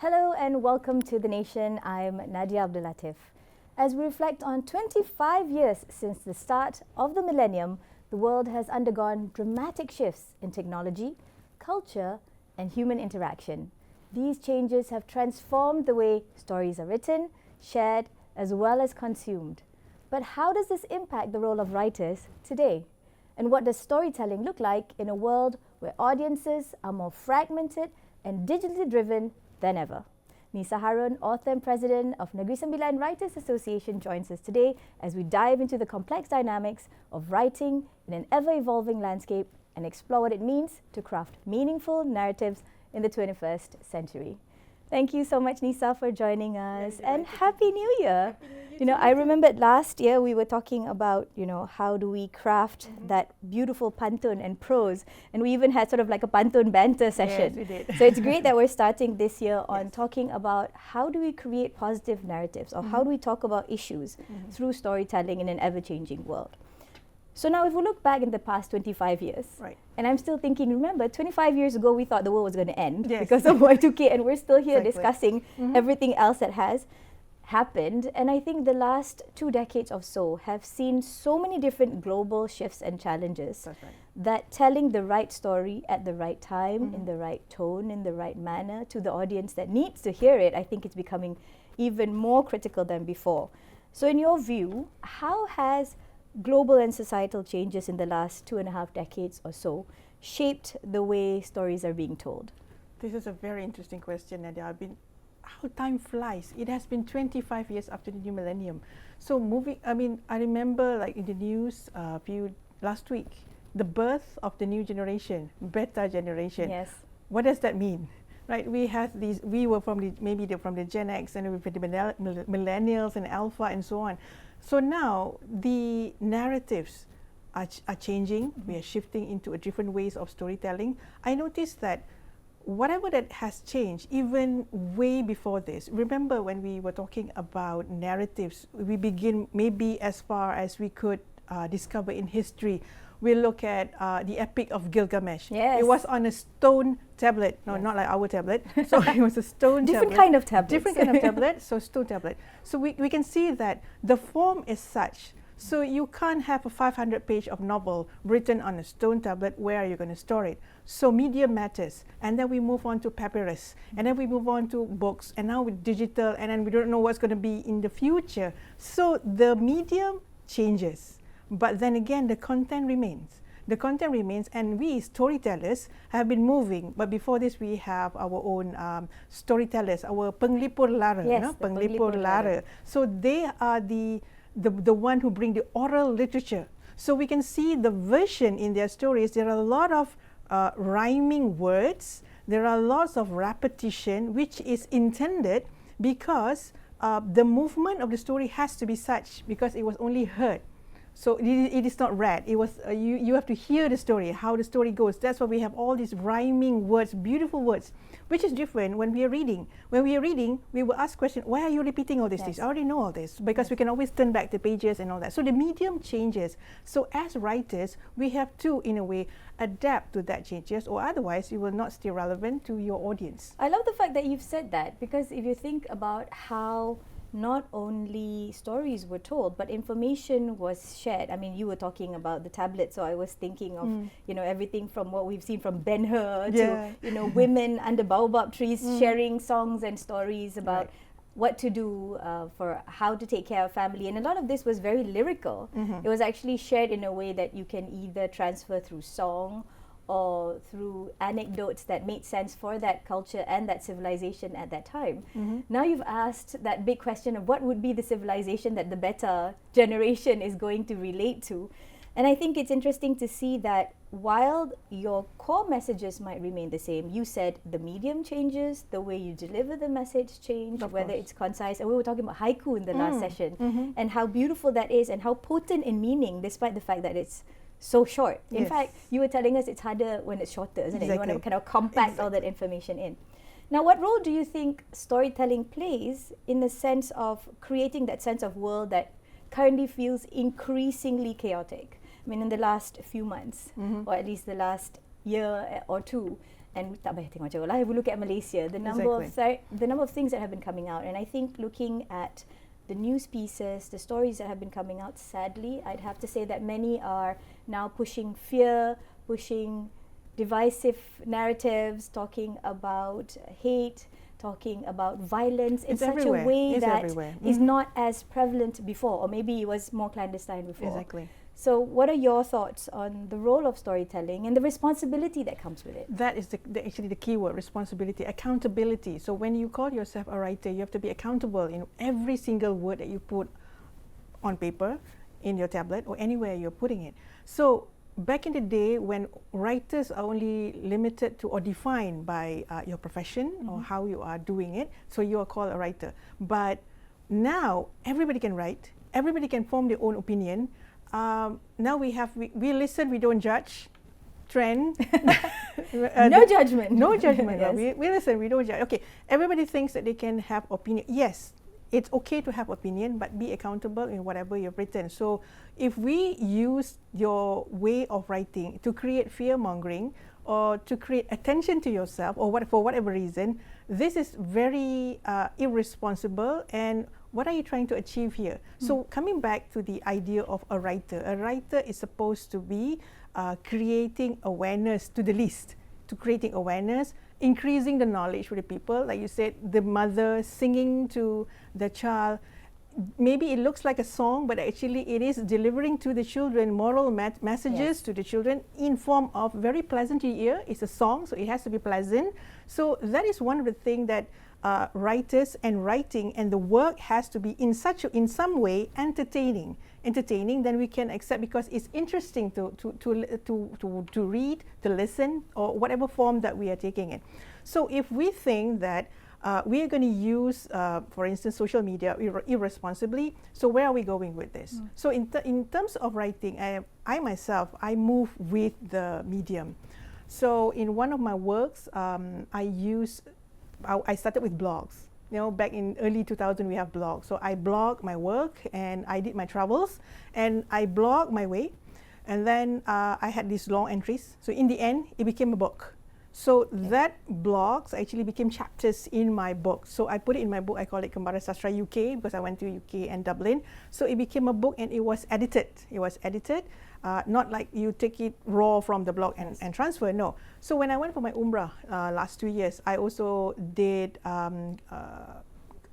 Hello and welcome to The Nation. I'm NADIAH ABDUL. As we reflect on 25 years since the start of the Millennium, the world has undergone dramatic shifts in technology, culture, and human interaction. These changes have transformed the way stories are written, shared, as well as consumed. But how does this impact the role of writers today? And what does storytelling look like in a world where audiences are more fragmented and digitally driven than ever? NISAH HARON, author and president of Negeri Sembilan Writers Association, joins us today as we dive into the complex dynamics of writing in an ever-evolving landscape and explore what it means to craft meaningful narratives in the 21st century. Thank you so much, NISAH, for joining us, and Happy New Year! You know, I remembered last year we were talking about, how do we craft that beautiful pantun and prose, and we even had sort of like a pantun banter session. Yes, we did. So it's great that we're starting this year on talking about how do we create positive narratives, or how do we talk about issues through storytelling in an ever-changing world. So now if we look back in the past 25 years, and I'm still thinking, remember, 25 years ago we thought the world was going to end because of Y2K, and we're still here discussing everything else that has happened. And I think the last 2 decades or so have seen so many different global shifts and challenges that telling the right story at the right time, in the right tone, in the right manner to the audience that needs to hear it, I think it's becoming even more critical than before. So in your view, how has global and societal changes in the last 2.5 decades or so shaped the way stories are being told? This is a very interesting question, Nadia. How time flies. It has been 25 years after the new millennium. So I remember like in the news last week, the birth of the new generation, beta generation. Yes. What does that mean? Right, we were from the Gen X, and we've been the millennials and alpha and so on. So now the narratives are changing. We are shifting into a different ways of storytelling. I noticed that whatever that has changed, even way before this, remember when we were talking about narratives, we begin maybe as far as we could discover in history. We look at the Epic of Gilgamesh. Yes. It was on a stone tablet. No, not like our tablet. So it was a stone Different tablet. kind of tablet. Different kind of tablet, so stone tablet. So we can see that the form is such. So you can't have a 500-page of novel written on a stone tablet. Where are you going to store it? So medium matters. And then we move on to papyrus. And then we move on to books. And now with digital. And then we don't know what's going to be in the future. So the medium changes. But then again, the content remains. The content remains, and we storytellers have been moving. But before this, we have our own storytellers, our penglipur lara. Yes, penglipur lara. So they are the one who bring the oral literature. So we can see the version in their stories. There are a lot of rhyming words. There are lots of repetition, which is intended because the movement of the story has to be such, because it was only heard. So it is not read. It was you have to hear the story, how the story goes. That's why we have all these rhyming words, beautiful words, which is different when we are reading. When we are reading, we will ask questions, why are you repeating all these things? I already know all this, because we can always turn back the pages and all that. So the medium changes. So as writers, we have to, in a way, adapt to that changes, or otherwise you will not stay relevant to your audience. I love the fact that you've said that, because if you think about how not only stories were told, but information was shared. I mean, you were talking about the tablet, so I was thinking of everything from what we've seen from Ben-Hur to women under baobab trees sharing songs and stories about what to do for how to take care of family, and a lot of this was very lyrical. It was actually shared in a way that you can either transfer through song or through anecdotes that made sense for that culture and that civilization at that time. Now you've asked that big question of what would be the civilization that the beta generation is going to relate to. And I think it's interesting to see that while your core messages might remain the same, you said the medium changes, the way you deliver the message changed, whether it's concise. And we were talking about haiku in the last session, and how beautiful that is and how potent in meaning, despite the fact that it's so short. In fact, you were telling us it's harder when it's shorter, isn't it? You want to kind of compact all that information in. Now, what role do you think storytelling plays in the sense of creating that sense of world that currently feels increasingly chaotic? I mean, in the last few months, or at least the last year or two, and tak payah tengok jauh lah, if we look at Malaysia, the number of things that have been coming out, and I think looking at the news pieces, the stories that have been coming out, sadly, I'd have to say that many are now pushing fear, pushing divisive narratives, talking about hate, talking about violence in such a way that is not as prevalent before, or maybe it was more clandestine before. Exactly. So what are your thoughts on the role of storytelling and the responsibility that comes with it? That is actually the key word, responsibility, accountability. So when you call yourself a writer, you have to be accountable in every single word that you put on paper, in your tablet, or anywhere you're putting it. So back in the day, when writers are only limited to or defined by your profession or how you are doing it, so you are called a writer. But now everybody can write, everybody can form their own opinion. Now we listen, we don't judge. Trend. No judgment. No judgment. Yes. We listen, we don't judge. Okay, everybody thinks that they can have opinion. Yes, it's okay to have opinion, but be accountable in whatever you've written. So if we use your way of writing to create fear-mongering or to create attention to yourself or for whatever reason, this is very irresponsible. And what are you trying to achieve here? So coming back to the idea of a writer is supposed to be creating awareness to the least, to creating awareness, increasing the knowledge for the people. Like you said, the mother singing to the child. Maybe it looks like a song, but actually it is delivering to the children moral messages to the children in form of very pleasant to ear. It's a song, so it has to be pleasant. So that is one of the things that writers and writing and the work has to be in some way entertaining, then we can accept, because it's interesting to read, to listen, or whatever form that we are taking it. So if we think that we are going to use, for instance, social media irresponsibly, so where are we going with this? So in terms of writing, I myself move with the medium. So in one of my works, I started with blogs. You know, back in early 2000, we have blogs. So I blog my work, and I did my travels, and I blog my way. And then I had these long entries. So in the end, it became a book. So that blogs actually became chapters in my book. So I put it in my book. I call it Kembara Sastra UK, because I went to UK and Dublin. So it became a book, and it was edited. Not like you take it raw from the blog and transfer, no. So when I went for my Umrah last 2 years, I also did a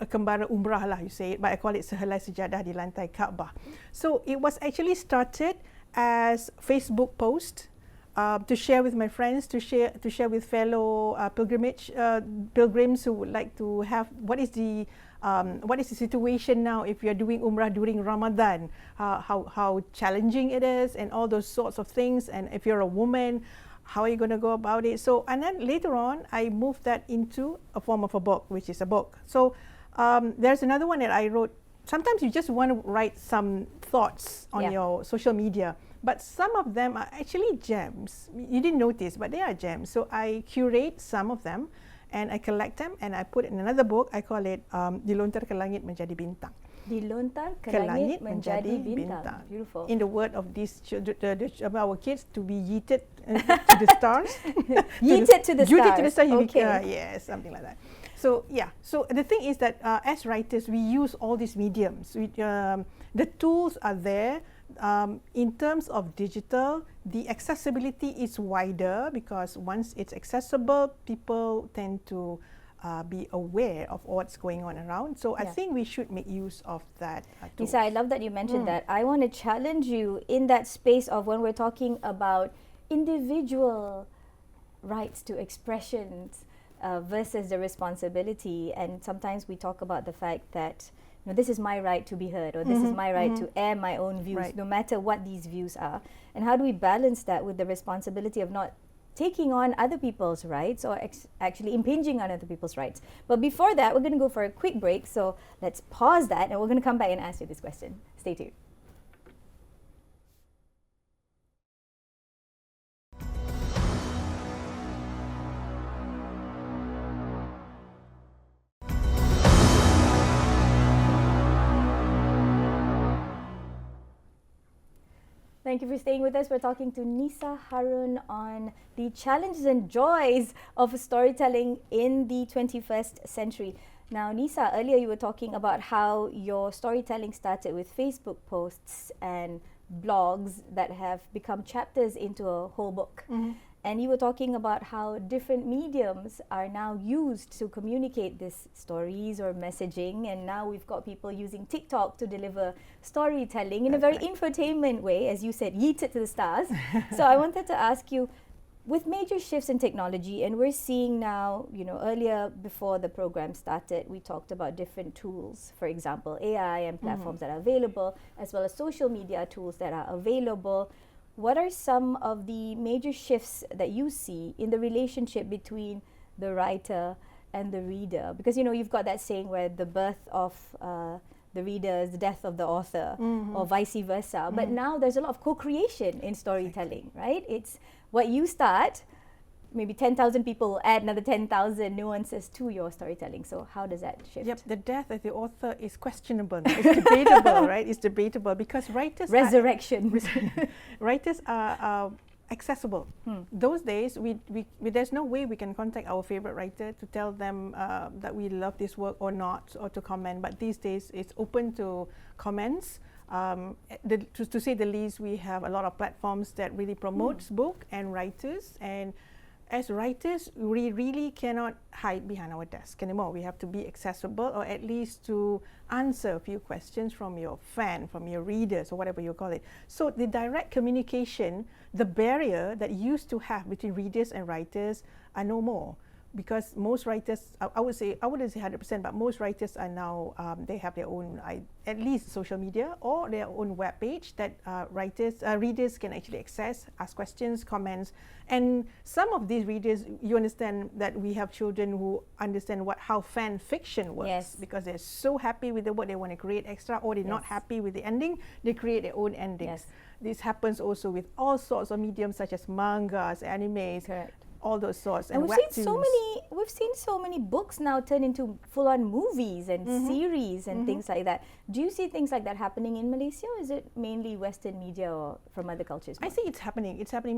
Kembara Umrah lah, you say it, but I call it Sehelai Sejadah di Lantai Kaabah. So it was actually started as Facebook post to share with my friends, to share with fellow pilgrims who would like to have what is the situation now if you're doing Umrah during Ramadan, how challenging it is, and all those sorts of things. And if you're a woman, how are you going to go about it? So, and then later on, I moved that into a form of a book, which is a book. So there's another one that I wrote. Sometimes you just want to write some thoughts on your social media, but some of them are actually gems. You didn't notice, but they are gems. So I curate some of them, and I collect them, and I put it in another book. I call it Dilontar ke Langit Menjadi Bintang. Dilontar ke Langit Menjadi Bintang. Beautiful. In the word of these our kids, to be yeeted to the stars. Yeeted to the stars. Yeeted to the stars. Okay. Yes, something like that. So yeah. So the thing is that as writers, we use all these mediums. The tools are there. In terms of digital, the accessibility is wider, because once it's accessible, people tend to be aware of what's going on around. So I think we should make use of that. NISAH, I love that you mentioned that. I want to challenge you in that space of when we're talking about individual rights to expressions versus the responsibility. And sometimes we talk about the fact that this is my right to be heard, or this is my right to air my own views, no matter what these views are. And how do we balance that with the responsibility of not taking on other people's rights or actually impinging on other people's rights? But before that, we're going to go for a quick break. So let's pause that, and we're going to come back and ask you this question. Stay tuned. Thank you for staying with us. We're talking to NISAH HARON on the challenges and joys of storytelling in the 21st century. Now, NISAH, earlier you were talking about how your storytelling started with Facebook posts and blogs that have become chapters into a whole book. And you were talking about how different mediums are now used to communicate these stories or messaging, and now we've got people using TikTok to deliver storytelling in a very infotainment way, as you said, yeet it to the stars. So I wanted to ask you, with major shifts in technology, and we're seeing now, you know, earlier before the program started, we talked about different tools, for example, AI and platforms that are available, as well as social media tools that are available. What are some of the major shifts that you see in the relationship between the writer and the reader? Because, you know, you've got that saying where the birth of the reader is the death of the author, or vice versa. But now there's a lot of co-creation in storytelling, right? It's what you start, maybe 10,000 people will add another 10,000 nuances to your storytelling. So how does that shift? Yep, the death of the author is questionable. It's debatable, right? It's debatable because writers writers are accessible. Those days, there's no way we can contact our favorite writer to tell them that we love this work or not, or to comment. But these days, it's open to comments. To say the least, we have a lot of platforms that really promotes book and writers. And as writers, we really cannot hide behind our desk anymore. We have to be accessible, or at least to answer a few questions from your fan, from your readers, or whatever you call it. So the direct communication, the barrier that used to have between readers and writers are no more. Because most writers, I wouldn't say 100%, but most writers are now, they have their own, at least social media or their own web page that readers can actually access, ask questions, comments. And some of these readers, you understand that we have children who understand how fan fiction works, because they're so happy with the work, they want to create extra, or they're not happy with the ending, they create their own endings. This happens also with all sorts of mediums such as mangas, animes, all those sorts. And we've seen so many books now turn into full-on movies and series and things like that. Do you see things like that happening in Malaysia, or is it mainly Western media or from other cultures? I see it's happening. It's happening.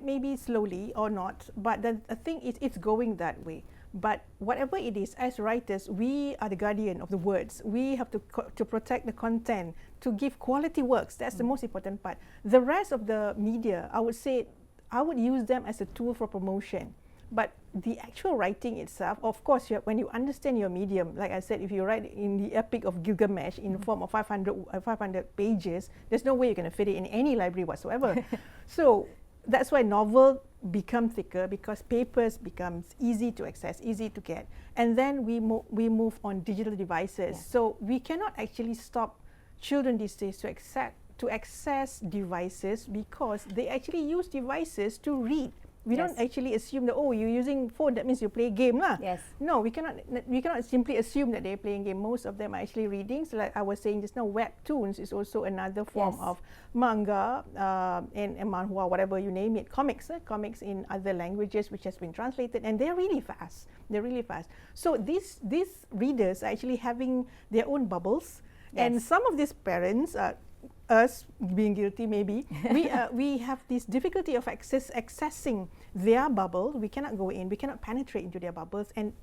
Maybe slowly or not, but the thing is, it's going that way. But whatever it is, as writers, we are the guardian of the words. We have to protect the content, to give quality works. That's the most important part. The rest of the media, I would use them as a tool for promotion. But the actual writing itself, of course, when you understand your medium, like I said, if you write in the Epic of Gilgamesh in the form of 500 pages, there's no way you're going to fit it in any library whatsoever. So that's why novel become thicker, because papers becomes easy to access, easy to get. And then we move on digital devices. So we cannot actually stop children these days to access devices, because they actually use devices to read. We don't actually assume that, oh, you're using phone, that means you play game lah. No, we cannot simply assume that they're playing game. Most of them are actually reading. So like I was saying just now, webtoons is also another form of manga and manhwa, whatever you name it, comics in other languages which has been translated, and they're really fast. So these readers are actually having their own bubbles, and some of these parents us being guilty maybe, we have this difficulty of accessing their bubble. We cannot go in, we cannot penetrate into their bubbles, and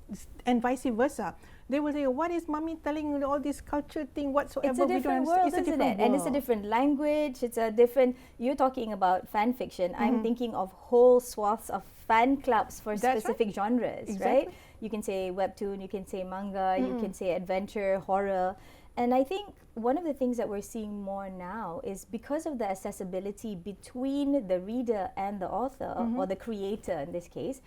vice versa. They will say, what is mommy telling all this culture thing whatsoever? It's a different world, isn't it? And it's a different language, it's a different, you're talking about fan fiction. I'm thinking of whole swaths of fan clubs for specific genres, right? You can say webtoon, you can say manga, you can say adventure, horror. And I think one of the things that we're seeing more now is because of the accessibility between the reader and the author, or the creator in this case,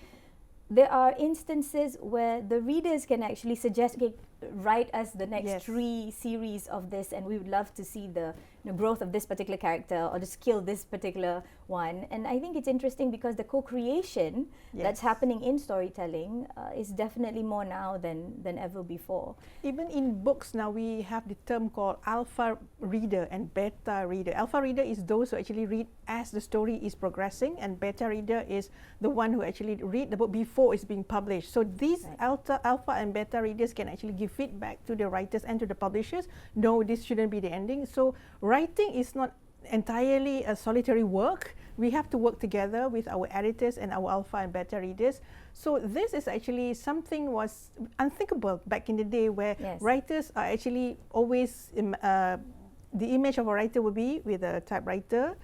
there are instances where the readers can actually suggest, okay, write us the next 3 series of this, and we would love to see the growth of this particular character, or to skill this particular one. And I think it's interesting because the co-creation that's happening in storytelling is definitely more now than ever before. Even in books now, we have the term called alpha reader and beta reader. Alpha reader is those who actually read as the story is progressing, and beta reader is the one who actually read the book before it's being published. So these alpha and beta readers can actually give feedback to the writers and to the publishers. No, this shouldn't be the ending. So writing is not entirely a solitary work. We have to work together with our editors and our alpha and beta readers. So this is actually something was unthinkable back in the day, where writers are actually always, the image of a writer would be with a typewriter.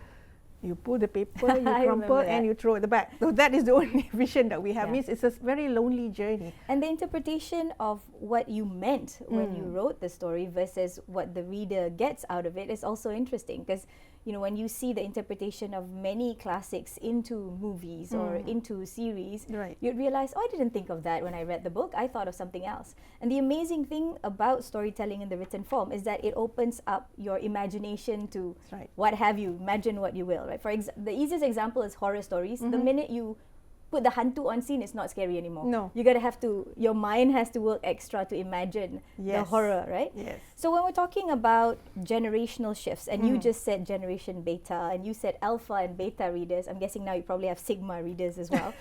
You pull the paper, you crumple, and you throw it back. So that is the only vision that we have. Means it's a very lonely journey. And the interpretation of what you meant when you wrote the story versus what the reader gets out of it is also interesting, because you know, when you see the interpretation of many classics into movies or into series, you'd realize, oh, I didn't think of that when I read the book. I thought of something else. And the amazing thing about storytelling in the written form is that it opens up your imagination to what have you, imagine what you will. Right? The easiest example is horror stories. The minute you put the hantu on scene, it's not scary anymore. No. You gotta have to, your mind has to work extra to imagine the horror, right? Yes. So when we're talking about generational shifts, and you just said generation beta, and you said alpha and beta readers, I'm guessing now you probably have sigma readers as well.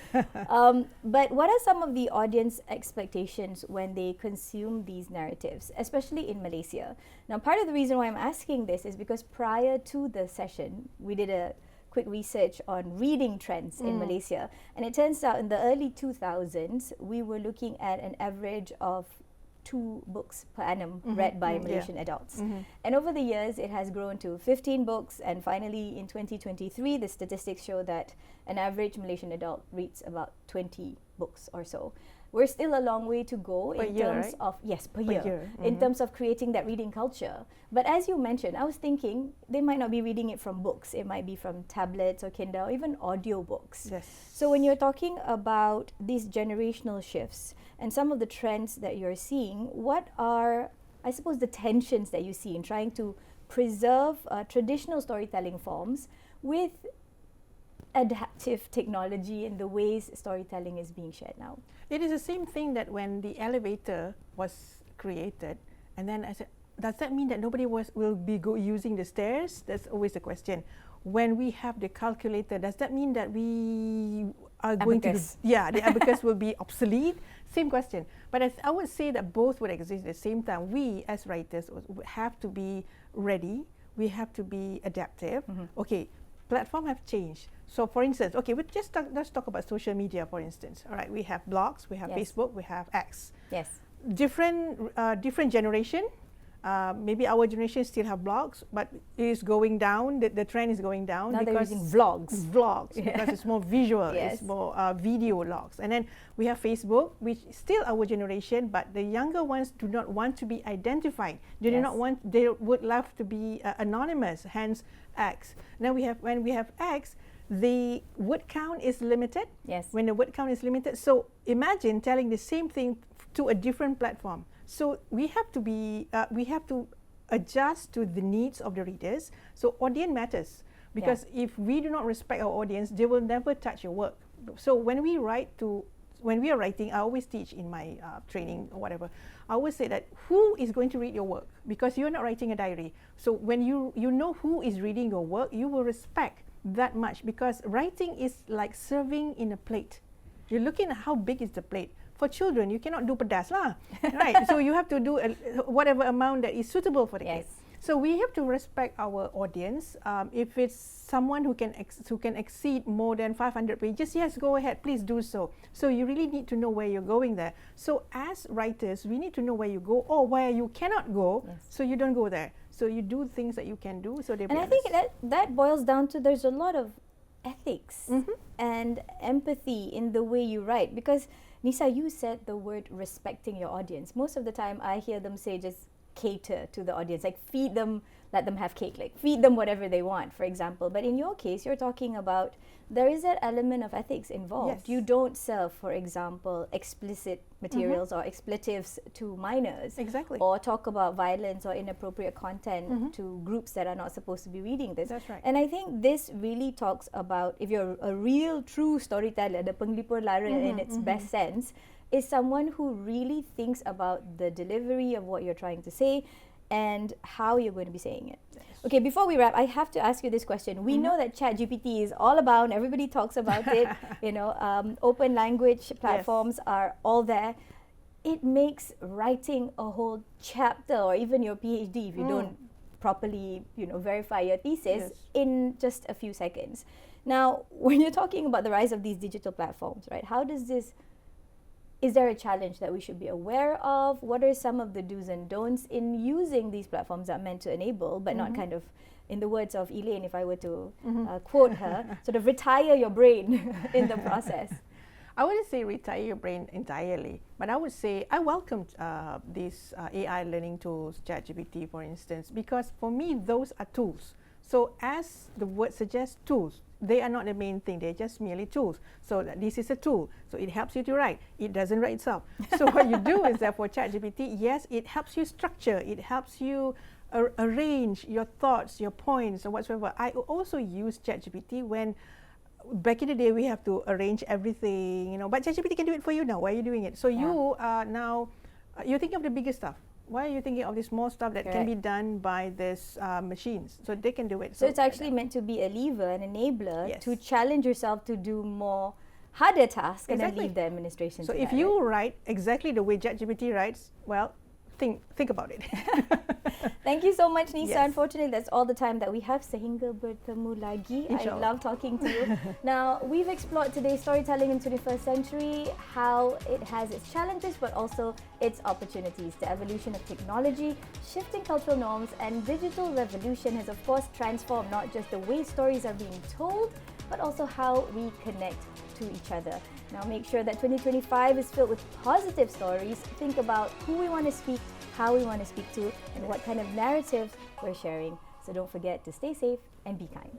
But what are some of the audience expectations when they consume these narratives, especially in Malaysia? Now, part of the reason why I'm asking this is because prior to the session, we did a quick research on reading trends in Malaysia, and it turns out in the early 2000s we were looking at an average of 2 books per annum read by Malaysian adults, and over the years it has grown to 15 books, and finally in 2023 the statistics show that an average Malaysian adult reads about 20 books or so. We're still a long way to go in terms of per year. In terms of creating that reading culture. But as you mentioned, I was thinking they might not be reading it from books. It might be from tablets or Kindle, or even audio books. So when you're talking about these generational shifts and some of the trends that you're seeing, what are, I suppose, the tensions that you see in trying to preserve traditional storytelling forms with adaptive technology and the ways storytelling is being shared now? It is the same thing that when the elevator was created, and then I said, does that mean that nobody will be using the stairs? That's always the question. When we have the calculator, does that mean that we are going to the abacus will be obsolete? Same question. But I would say that both would exist at the same time. We as writers have to be ready. We have to be adaptive. Okay, platform have changed. So for instance, okay, let's talk about social media, for instance. All right, we have blogs, we have Facebook, we have X. Different generation. Maybe our generation still have blogs, but it is going down. The trend is going down. Now because they're using vlogs. Because it's more visual, it's more video logs. And then we have Facebook, which is still our generation, but the younger ones do not want to be identified. They do not want. They would love to be anonymous. Hence, X. Now when we have X, the word count is limited. When the word count is limited, so imagine telling the same thing to a different platform. So we have to be, we have to adjust to the needs of the readers. So audience matters, because if we do not respect our audience, they will never touch your work. So when we are writing, I always teach in my training or whatever, I always say that who is going to read your work? Because you're not writing a diary. So when you know who is reading your work, you will respect that much, because writing is like serving in a plate. You're looking at how big is the plate. For children, you cannot do pedas lah, right? So you have to do whatever amount that is suitable for the kid. So we have to respect our audience. If it's someone who can exceed more than 500 pages, yes, go ahead, please do so. So you really need to know where you're going there. So as writers, we need to know where you go or where you cannot go, so you don't go there. So you do things that you can do. So and I think that boils down to, there's a lot of ethics and empathy in the way you write, because NISAH, you said the word respecting your audience. Most of the time I hear them say just cater to the audience, like feed them, let them have cake, like feed them whatever they want, for example. But in your case, you're talking about there is that element of ethics involved. You don't sell, for example, explicit materials or expletives to minors, or talk about violence or inappropriate content to groups that are not supposed to be reading this. And I think this really talks about, if you're a real true storyteller, the penglipur lara in its best sense, is someone who really thinks about the delivery of what you're trying to say and how you're going to be saying it. Okay, before we wrap, I have to ask you this question. We know that ChatGPT is all about, everybody talks about it, you know, open language platforms are all there. It makes writing a whole chapter, or even your PhD, if you don't properly, verify your thesis Yes. in just a few seconds. Now, when you're talking about the rise of these digital platforms, right? Is there a challenge that we should be aware of? What are some of the do's and don'ts in using these platforms that are meant to enable, but not kind of, in the words of Elaine, if I were to quote her, sort of retire your brain in the process? I wouldn't say retire your brain entirely, but I would say I welcomed these AI learning tools, ChatGPT, for instance, because for me, those are tools. So as the word suggests, tools, they are not the main thing, they're just merely tools. So this is a tool, so it helps you to write. It doesn't write itself. So what you do is that for ChatGPT, yes, it helps you structure, it helps you arrange your thoughts, your points, or whatsoever. I also use ChatGPT when back in the day we have to arrange everything, but ChatGPT can do it for you now. Why are you doing it? So you are now, you're thinking of the bigger stuff. Why are you thinking of the small stuff that can be done by these machines? So they can do it. So it's actually meant to be a lever, an enabler to challenge yourself to do more harder tasks and then leave the administration So to if that, you write exactly the way ChatGPT writes, well, think about it. Thank you so much, NISAH. Yes. Unfortunately, that's all the time that we have. Sehingga bertemu lagi. I love talking to you. Now, we've explored today's storytelling in 21st century, how it has its challenges, but also its opportunities. The evolution of technology, shifting cultural norms, and digital revolution has, of course, transformed not just the way stories are being told, but also how we connect to each other. Now make sure that 2025 is filled with positive stories. Think about who we want to speak, how we want to speak to, and what kind of narratives we're sharing. So don't forget to stay safe and be kind.